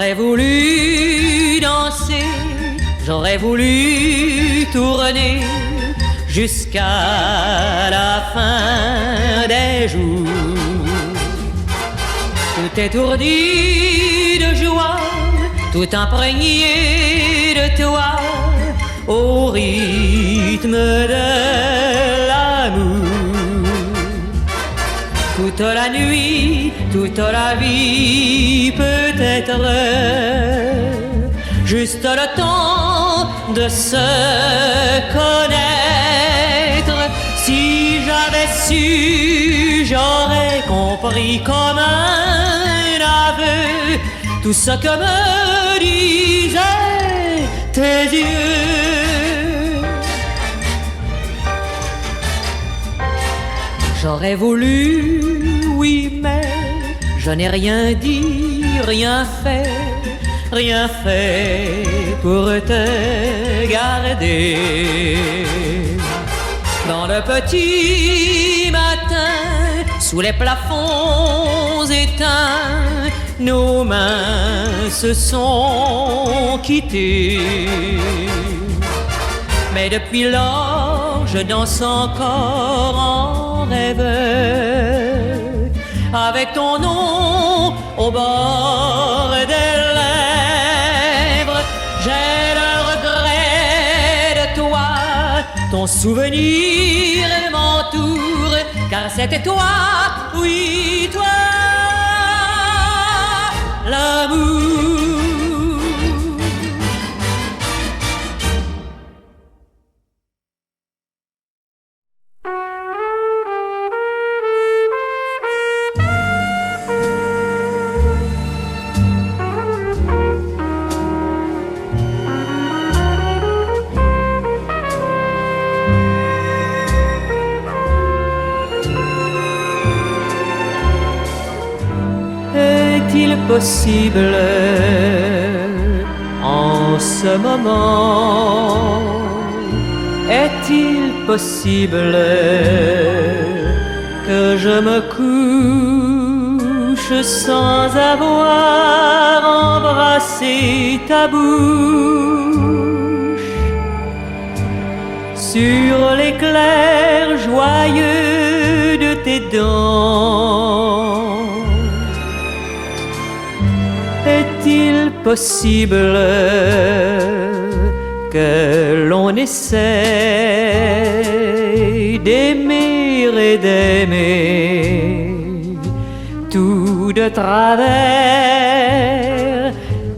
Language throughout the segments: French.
J'aurais voulu danser, j'aurais voulu tourner jusqu'à la fin des jours. Tout étourdi de joie, tout imprégné de toi, au rythme de l'amour. Toute la nuit, toute la vie, peut-être juste le temps de se connaître. Si j'avais su, j'aurais compris comme un aveu tout ce que me disaient tes yeux. J'aurais voulu, oui, mais je n'ai rien dit, rien fait pour te garder. Dans le petit matin, sous les plafonds éteints, nos mains se sont quittées. Mais depuis lors, je danse encore en rêve, avec ton nom au bord des lèvres. J'ai le regret de toi, ton souvenir m'entoure, car c'était toi, oui toi, l'amour. Est-il possible en ce moment? Est-il possible que je me couche sans avoir embrassé ta bouche sur l'éclair joyeux de tes dents? Est-il possible que l'on essaie d'aimer et d'aimer tout de travers,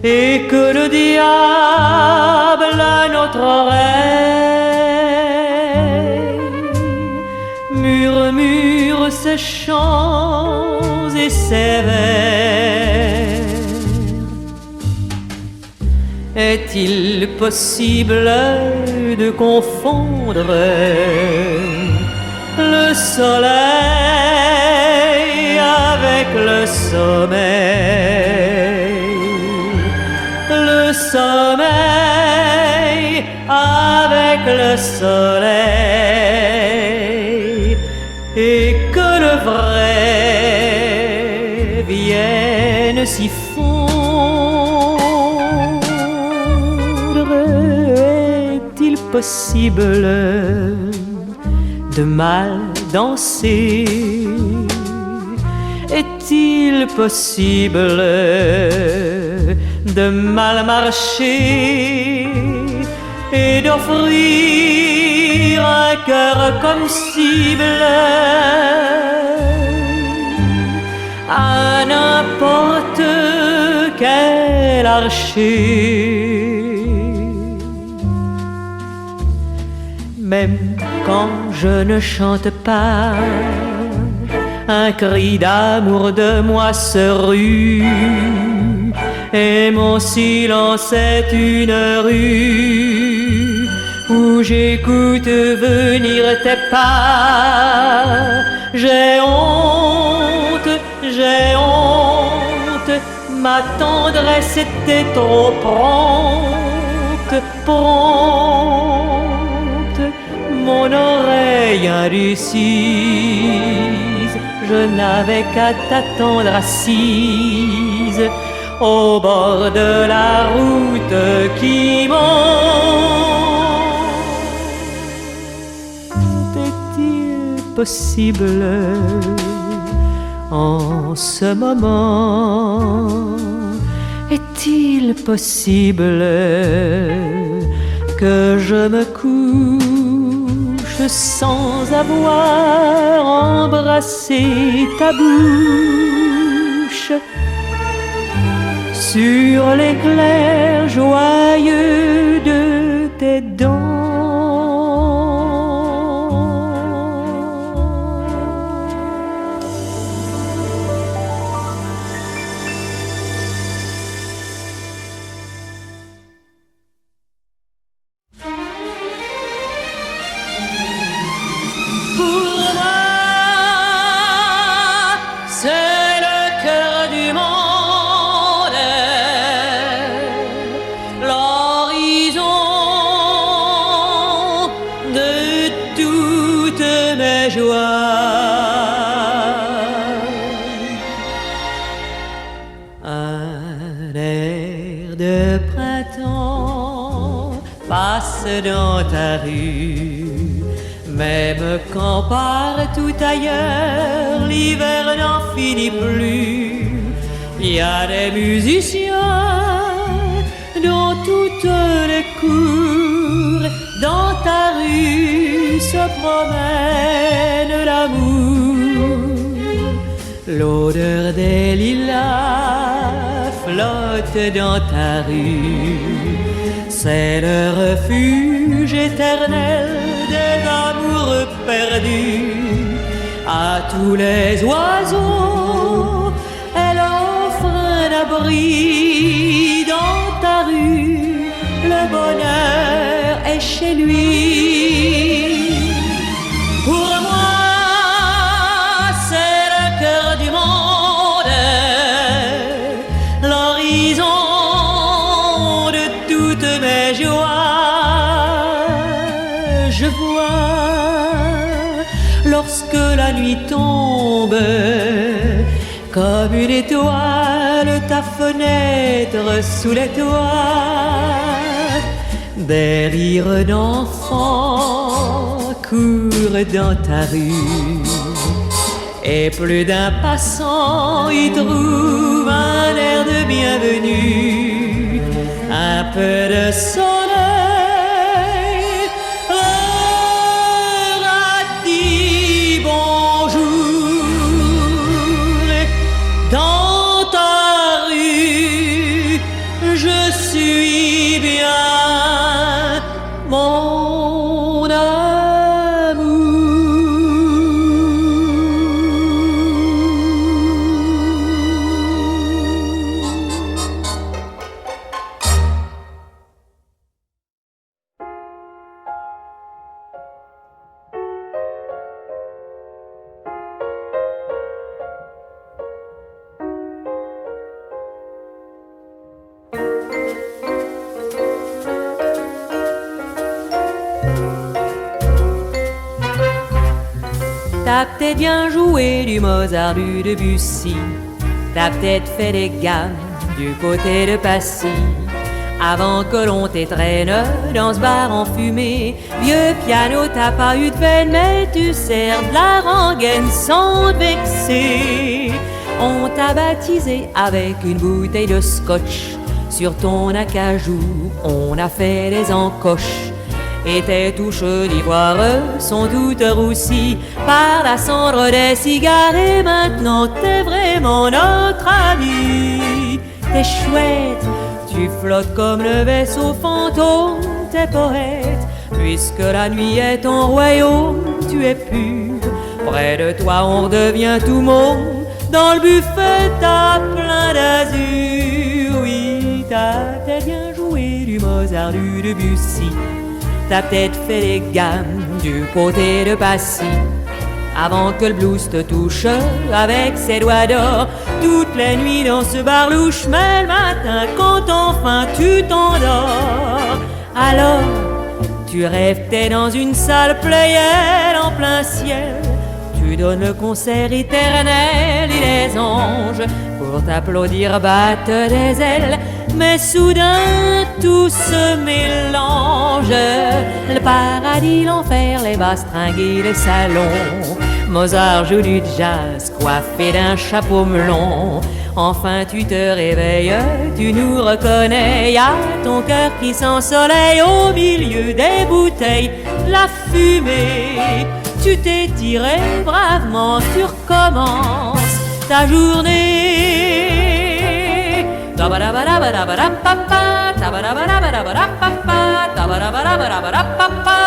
et que le diable à notre oreille murmure ses chants et ses vers? Est-il possible de confondre le soleil avec le sommeil, le sommeil avec le soleil, et que le vrai vienne s'y fondre? Est-il possible de mal danser? Est-il possible de mal marcher et d'offrir un cœur comme cible à n'importe quel archer? Même quand je ne chante pas, un cri d'amour de moi se rue, et mon silence est une rue où j'écoute venir tes pas. J'ai honte, ma tendresse était trop prompte, mon oreille indécise, je n'avais qu'à t'attendre assise au bord de la route qui monte. Est-il possible en ce moment, est-il possible que je me couche sans avoir embrassé ta bouche sur l'éclair joyeux de tes dents? Un air de printemps passe dans ta rue, même quand partout ailleurs l'hiver n'en finit plus. Il y a des musiciens dans toutes les cours, dans ta rue se promène l'amour. L'odeur des lilas flotte dans ta rue, c'est le refuge éternel des amoureux perdus. À tous les oiseaux, elle offre un abri. Dans ta rue, le bonheur est chez lui. Pour moi, c'est le cœur du monde, l'horizon de toutes mes joies. Je vois, lorsque la nuit tombe, comme une étoile, ta fenêtre sous les toits. Des rires d'enfants courent dans ta rue, et plus d'un passant y trouve un air de bienvenue, un peu de soleil leur a dit bonjour. Dans ta rue, je suis bien, mon amour. T'as peut-être bien joué du Mozart, du Debussy, t'as peut-être fait des gammes du côté de Passy, avant que l'on t'étraîne dans ce bar enfumé. Vieux piano, t'as pas eu de peine, mais tu sers de la rengaine sans te vexer. On t'a baptisé avec une bouteille de scotch, sur ton acajou on a fait des encoches. Et tes touches d'ivoire sont toutes roussies par la cendre des cigares. Et maintenant t'es vraiment notre ami. T'es chouette, tu flottes comme le vaisseau fantôme. T'es poète, puisque la nuit est ton royaume. Tu es pur, près de toi on redevient tout môme. Dans le buffet t'as plein d'azur. Oui, t'as peut-être bien joué du Mozart, du Debussy, t'as peut-être fait des gammes du côté de Passy, avant que le blues te touche avec ses doigts d'or. Toutes les nuits dans ce bar louche, mais le matin quand enfin tu t'endors, alors tu rêves que t'es dans une salle Playel en plein ciel. Tu donnes le concert éternel et les anges pour t'applaudir battent des ailes. Mais soudain tout se mélange, le paradis, l'enfer, les bastringues, les salons. Mozart joue du jazz, coiffé d'un chapeau melon. Enfin tu te réveilles, tu nous reconnais. Y'a ton cœur qui s'ensoleille au milieu des bouteilles. La fumée, tu t'es tiré bravement, tu recommences ta journée. Tabadabadabadabadapapa, tabadabadabadabadapapa, tabadabadabadabadapapa.